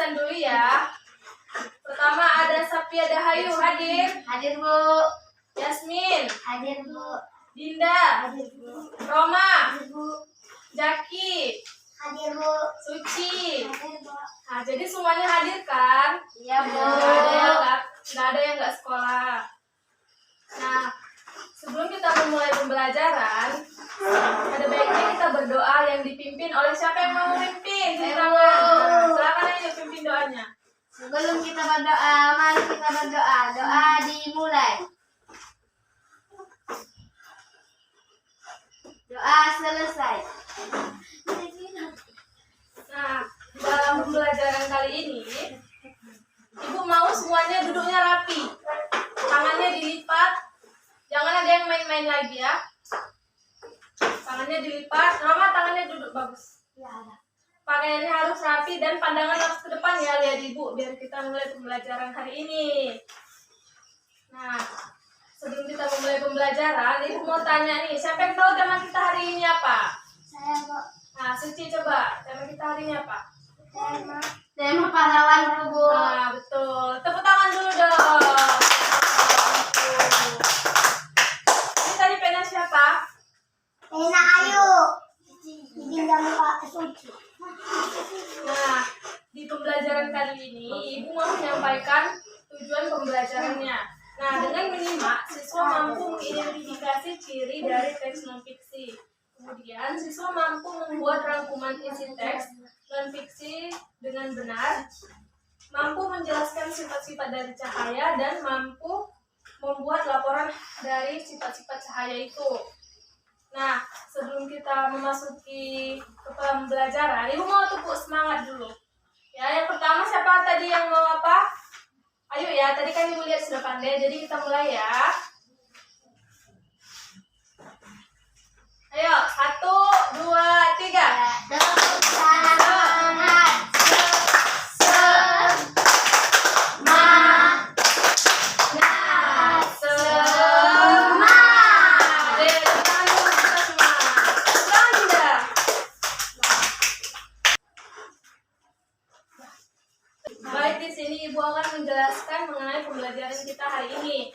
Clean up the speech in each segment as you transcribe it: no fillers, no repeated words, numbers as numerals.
absen dulu ya. Pertama ada Sapia Dahayu, hadir. Hadir, Bu. Yasmin. Hadir, Bu. Dinda. Hadir, Bu. Roma. Hadir, Bu. Jaki. Hadir, Bu. Suci. Hadir, Bu. Nah, jadi semuanya hadir kan? Iya, Bu. Nggak ada yang nggak sekolah. Nah, sebelum kita memulai pembelajaran, ada baiknya kita berdoa yang dipimpin oleh siapa yang mau memimpin? Silakan aja pimpin doanya. Sebelum kita berdoa, mari kita berdoa. Doa dimulai. Doa selesai. Nah, dalam pembelajaran kali ini, Ibu mau semuanya duduknya rapi. Tangannya dilipat. Jangan ada yang main-main lagi ya. Tangannya dilipat. Roma, tangannya duduk bagus. Ya, ada. Pakaiannya harus rapi dan pandangan harus ke depan ya, lihat Ibu, biar kita mulai pembelajaran hari ini. Nah, sebelum kita mulai pembelajaran, Ibu mau tanya nih, siapa yang tahu tema kita hari ini apa? Saya, Bu. Nah, Suci coba, tema kita hari ini apa? Tema pahlawanku, Bu. Nah, betul. Tepuk tangan dulu dong. Ini tadi pena siapa? Pena Ayu. Dinda muka Suci. Nah, di pembelajaran kali ini, Ibu mau menyampaikan tujuan pembelajarannya. Nah, dengan menyimak, siswa mampu mengidentifikasi ciri dari teks non-fiksi. Kemudian, siswa mampu membuat rangkuman isi teks non-fiksi dengan benar, mampu menjelaskan sifat-sifat dari cahaya, dan mampu membuat laporan dari sifat-sifat cahaya itu. Nah, sebelum kita memasuki ke pembelajaran, Ibu mau tepuk semangat dulu. Ya, yang pertama siapa tadi yang mau apa? Ayo ya, tadi kan Ibu lihat sudah pandai, jadi kita mulai ya. Ayo, 1, 2, 3. Baik, di sini Ibu akan menjelaskan mengenai pembelajaran kita hari ini.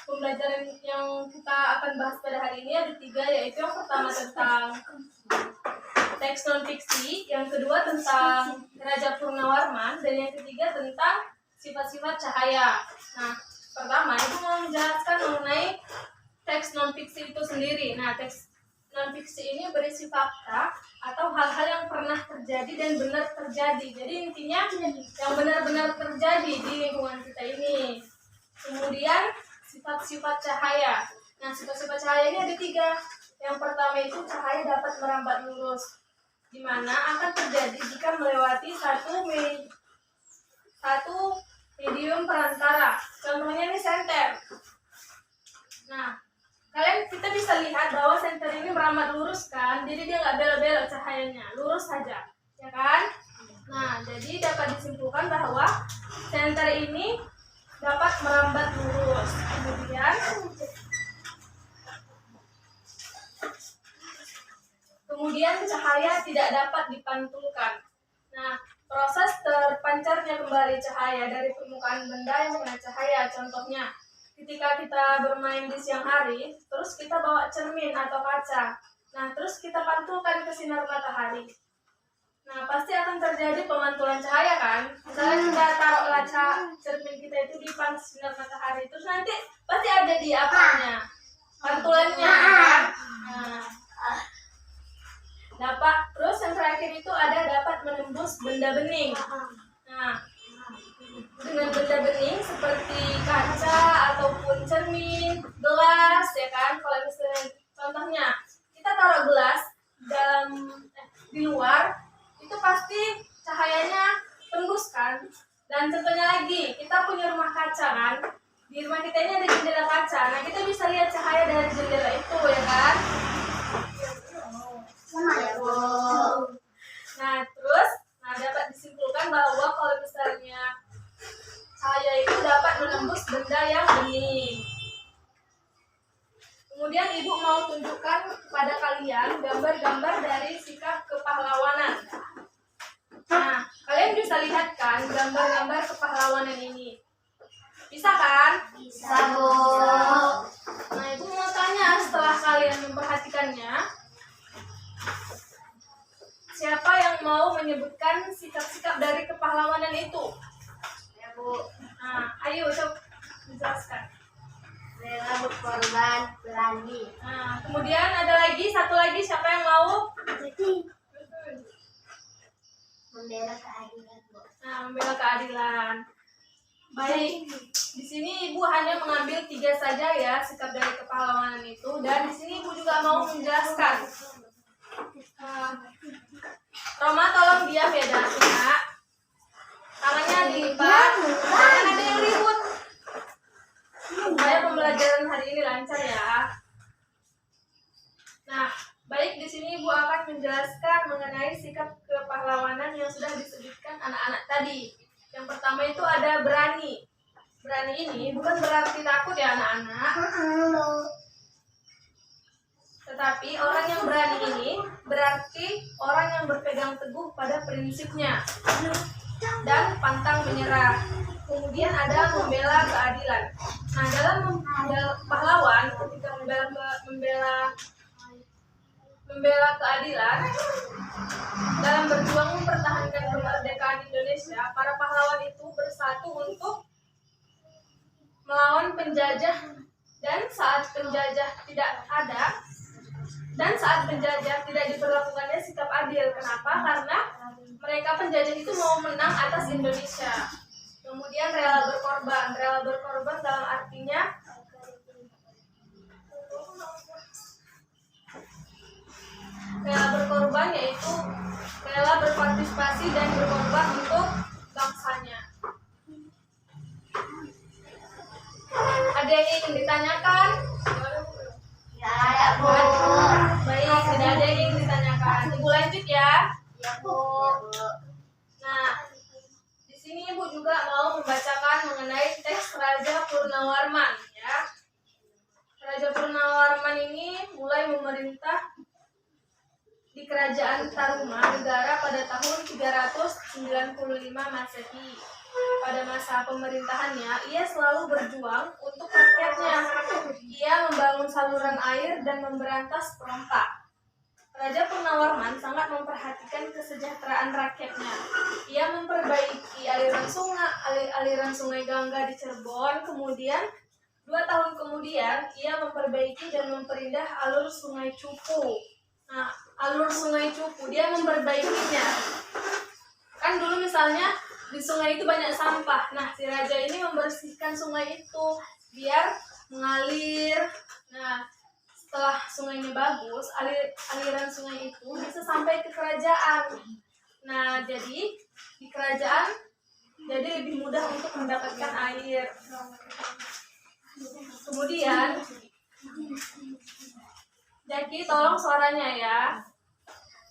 Pembelajaran yang kita akan bahas pada hari ini ada 3, yaitu yang pertama tentang teks non-fiksi, yang kedua tentang Raja Purnawarman, dan yang ketiga tentang sifat-sifat cahaya. Nah, pertama Ibu mau menjelaskan mengenai teks non-fiksi itu sendiri. Nah, teks non-fiksi ini berisi fakta atau hal-hal yang pernah terjadi dan benar terjadi. Jadi intinya yang benar-benar terjadi di lingkungan kita ini. Kemudian sifat-sifat cahaya. Nah, sifat-sifat cahaya ini ada 3. Yang pertama itu cahaya dapat merambat lurus, di mana akan terjadi jika melewati satu medium perantara. Contohnya ini senter. Nah, kita bisa lihat bahwa senter ini merambat lurus kan, jadi dia nggak belok-belok cahayanya, lurus saja, ya kan? Nah, jadi dapat disimpulkan bahwa senter ini dapat merambat lurus. Kemudian cahaya tidak dapat dipantulkan. Nah, proses terpancarnya kembali cahaya dari permukaan benda yang kena cahaya, contohnya ketika kita bermain di siang hari, terus kita bawa cermin atau kaca. Nah, terus kita pantulkan ke sinar matahari. Nah, pasti akan terjadi pemantulan cahaya kan? Misalnya kita taruh cermin kita itu di sinar matahari, terus nanti pasti ada di apanya? Pantulannya kan? Nah, terus yang terakhir itu ada dapat menembus benda bening. Nah, dengan benda bening seperti kaca ataupun cermin, gelas, ya kan? Kalau misalnya contohnya kita taruh gelas di luar, itu pasti cahayanya tembus kan? Dan contohnya lagi, kita punya rumah kaca kan? Di rumah kita ini ada jendela kaca. Nah, kita bisa lihat cahaya dari jendela itu, ya kan? Nah, terus dapat disimpulkan bahwa kalau misalnya cahaya itu dapat menembus benda yang bening. menyebutkan sikap-sikap dari kepahlawanan itu. Ya Bu. Nah, ayo coba menjelaskan. Rela berkorban, berani. Nah, kemudian ada lagi, satu lagi, siapa yang mau? Membela keadilan Bu. Nah, membela keadilan. Baik, di sini Ibu hanya mengambil 3 saja ya sikap dari kepahlawanan itu, dan di sini Ibu juga mau menjelaskan. Roma, tolong diam ya, Nak. Tangannya dilipat, jangan ada yang ribut. Supaya pembelajaran hari ini lancar ya. Nah, baik, di sini Ibu akan menjelaskan mengenai sikap kepahlawanan yang sudah disebutkan anak-anak tadi. Yang pertama itu ada berani. Berani ini bukan berarti takut ya anak-anak. Tetapi orang yang berani ini berarti orang yang berpegang teguh pada prinsipnya dan pantang menyerah. Kemudian ada membela keadilan. Nah, dalam pahlawan ketika membela keadilan, dalam berjuang mempertahankan kemerdekaan Indonesia, para pahlawan itu bersatu untuk melawan penjajah, dan saat penjajah tidak diperlakukannya sikap adil. Kenapa? Karena mereka penjajah itu mau menang atas Indonesia. Kemudian rela berkorban. Rela berkorban dalam artinya rela berkorban yaitu rela berpartisipasi dan berkorban untuk bangsanya. Ada yang ingin ditanyakan? Ya ada Bu. Baik, tidak ada yang ingin ditanyakan. Ibu lanjut ya. Ya Bu. Nah, di sini Ibu juga mau membacakan mengenai teks Raja Purnawarman ya. Raja Purnawarman ini mulai memerintah di Kerajaan Tarumanegara pada tahun 395 Masehi. Pada masa pemerintahannya, ia selalu berjuang untuk rakyatnya. Ia membangun saluran air dan memberantas perompak. Raja Purnawarman sangat memperhatikan kesejahteraan rakyatnya. Ia memperbaiki aliran sungai Gangga di Cirebon. Kemudian 2 tahun kemudian, ia memperbaiki dan memperindah alur Sungai Cupu. Nah, alur Sungai Cupu dia memperbaikinya. Kan dulu misalnya di sungai itu banyak sampah. Nah, si raja ini membersihkan sungai itu biar mengalir. Nah, setelah sungainya bagus, aliran sungai itu bisa sampai ke kerajaan. Nah, jadi di kerajaan jadi lebih mudah untuk mendapatkan air. Kemudian, jadi tolong suaranya ya.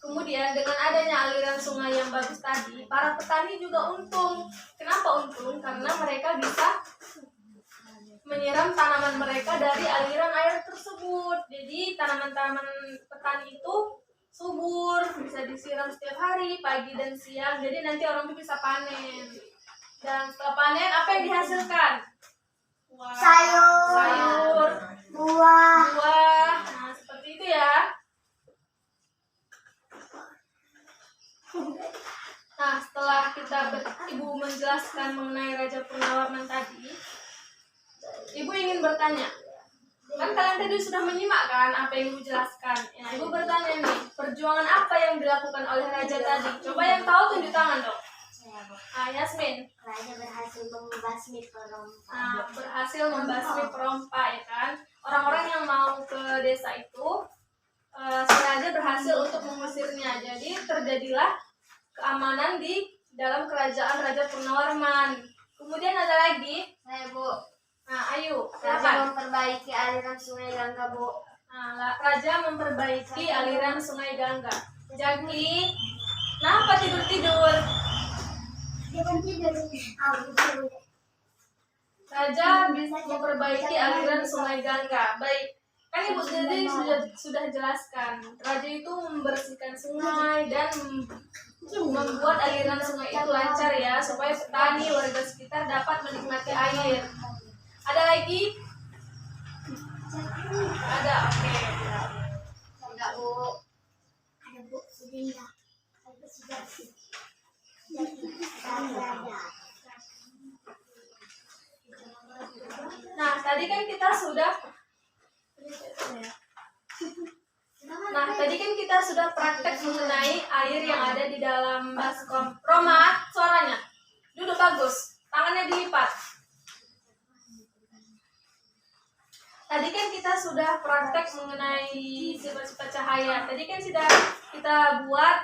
Kemudian dengan adanya aliran sungai yang bagus tadi, para petani juga untung. Kenapa untung? Karena mereka bisa menyiram tanaman mereka dari aliran air tersebut. Jadi tanaman-tanaman petani itu subur, bisa disiram setiap hari, pagi dan siang. Jadi nanti orang itu bisa panen. Dan setelah panen, apa yang dihasilkan? Sayur, Buah. Nah, seperti itu ya. Nah, setelah Ibu menjelaskan mengenai Raja Purnawarman tadi, Ibu ingin bertanya. Kan kalian tadi sudah menyimak kan apa yang Ibu jelaskan. Ya, Ibu bertanya nih, perjuangan apa yang dilakukan oleh Raja tadi? Coba yang tahu tunjuk tangan dong. Yasmin. Raja berhasil membasmi perompak. Nah, berhasil membasmi perompak ya kan. Orang-orang yang mau ke desa itu, si Raja berhasil untuk mengusirnya. Jadi terjadilah keamanan di dalam kerajaan Raja Purnawarman. Kemudian ada lagi, Bu. nah ayo, Raja silakan. memperbaiki aliran sungai Gangga Bu. Nah, Raja memperbaiki aliran sungai Gangga. Jadi, kenapa tidur-tidur? Raja bisa memperbaiki aliran sungai Gangga. Baik, kan Ibu sendiri sudah jelaskan. Raja itu membersihkan sungai dan membuat aliran sungai itu lancar ya, supaya petani warga sekitar dapat menikmati air. Ada lagi? Ada, oke. Enggak Bu. Ada Bu, sudah. Nah, tadi kan kita sudah praktek mengenai air yang ada di dalam baskom. Roma, suaranya. Duduk bagus. Tangannya dilipat. Tadi kan kita sudah praktek mengenai sifat-sifat cahaya. Tadi kan sudah kita buat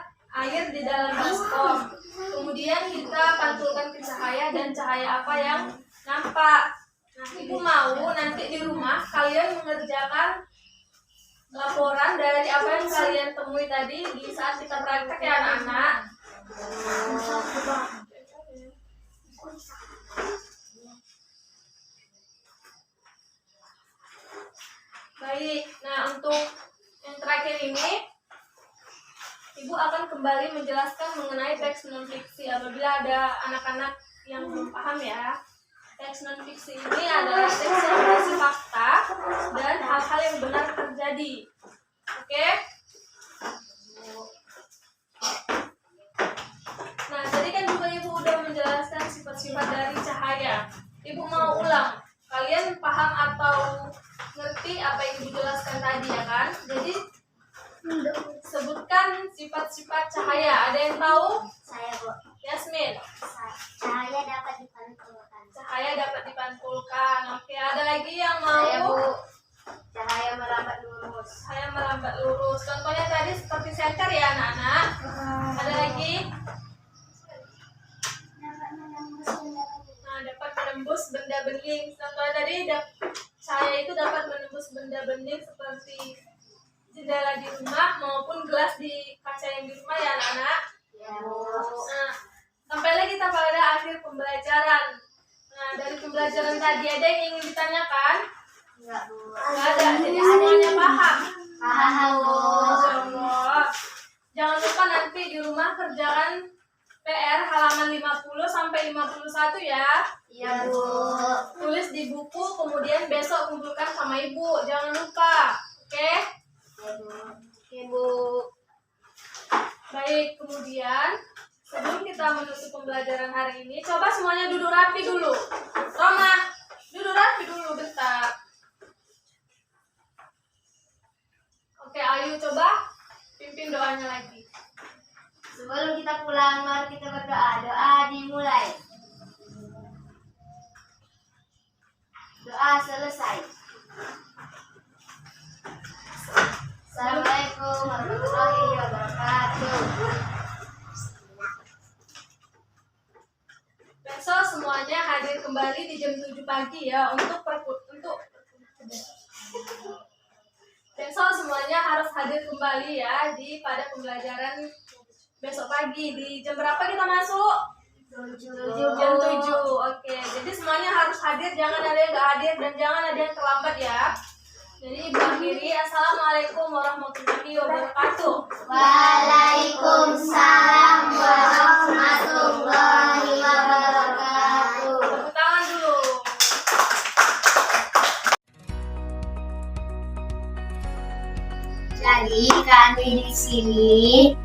air di dalam baskom. Kemudian kita pantulkan ke cahaya dan cahaya apa yang nampak. Nah, Ibu mau nanti di rumah kalian mengerjakan laporan dari apa yang kalian temui tadi di saat kita praktek ya anak-anak. Baik, nah untuk yang terakhir ini Ibu akan kembali menjelaskan mengenai teks non-fiksi apabila ada anak-anak yang belum paham ya. Teks non-fiksi ini adalah teks yang berisi fakta dan hal-hal yang benar terjadi. Oke? Nah, tadi kan juga Ibu udah menjelaskan sifat-sifat dari cahaya. Ibu mau ulang. Kalian paham atau ngerti apa yang Ibu jelaskan tadi ya kan? Jadi sebutkan sifat-sifat cahaya. Ada yang tahu? Saya, Bu. Yasmin. Cahaya dapat dipantulkan. Cahaya dapat dipantulkan. Oke, ada lagi yang mau? Saya, Bu. Cahaya merambat lurus. Cahaya merambat lurus. Contohnya tadi seperti senter ya anak-anak. Ada lagi? Nah, dapat menembus benda bening. Contohnya tadi cahaya itu dapat menembus benda bening seperti jendela di rumah maupun gelas di kaca yang di rumah ya anak-anak. Ya, Bu. Nah, sampailah kita pada akhir pembelajaran. Nah, dari pembelajaran tadi ada yang ingin ditanyakan? Enggak, Bu. Nggak ada, jadi semuanya paham. Paham, Bu. Masya Allah. Jangan lupa nanti di rumah kerjakan PR halaman 50 sampai 51 ya. Iya, Bu. Tulis di buku, kemudian besok kumpulkan sama Ibu. Jangan lupa. Oke? Ya, Bu. Oke, Bu. Baik, kemudian sebelum kita menutup pembelajaran hari ini, coba semuanya duduk rapi dulu. Roma, duduk rapi dulu bentar. Oke, Ayu coba pimpin doanya lagi. Sebelum kita pulang, mari kita berdoa. Doa dimulai. Doa selesai. Assalamualaikum warahmatullahi wabarakatuh. Besok semuanya hadir kembali di jam 7 pagi ya untuk besok semuanya harus hadir kembali ya pada pembelajaran besok pagi. Di jam berapa kita masuk? Jam 7. Oke, jadi semuanya harus hadir, jangan ada yang nggak hadir dan jangan ada yang terlambat ya. Jadi Ibu akhiri, Assalamualaikum warahmatullahi wabarakatuh. Waalaikumsalam warahmatullahi wabarakatuh. Tepuk tangan dulu. Jadi kami di sini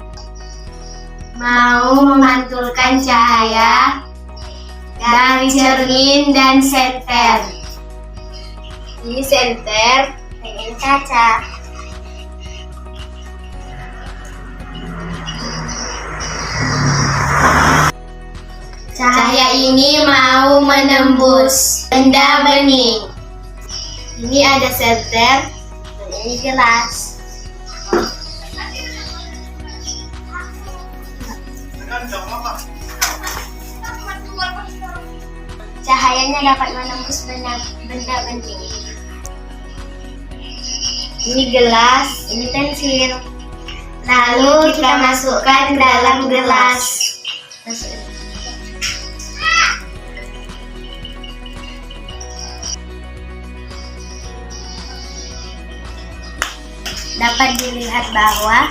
mau memantulkan cahaya dari cermin dan senter. Ini senter dengan kaca. Cahaya ini mau menembus benda bening. Ini ada senter, ini gelas. Cahayanya dapat menembus benda bening. Ini gelas, ini pensil. Lalu kita masukkan dalam gelas. Dapat dilihat bahwa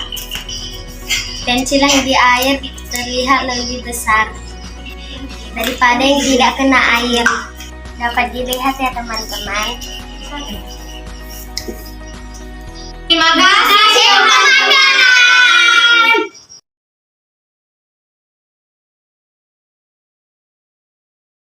pensil yang di air terlihat lebih besar daripada yang tidak kena air. Dapat dilihat ya teman-teman. Terima kasih.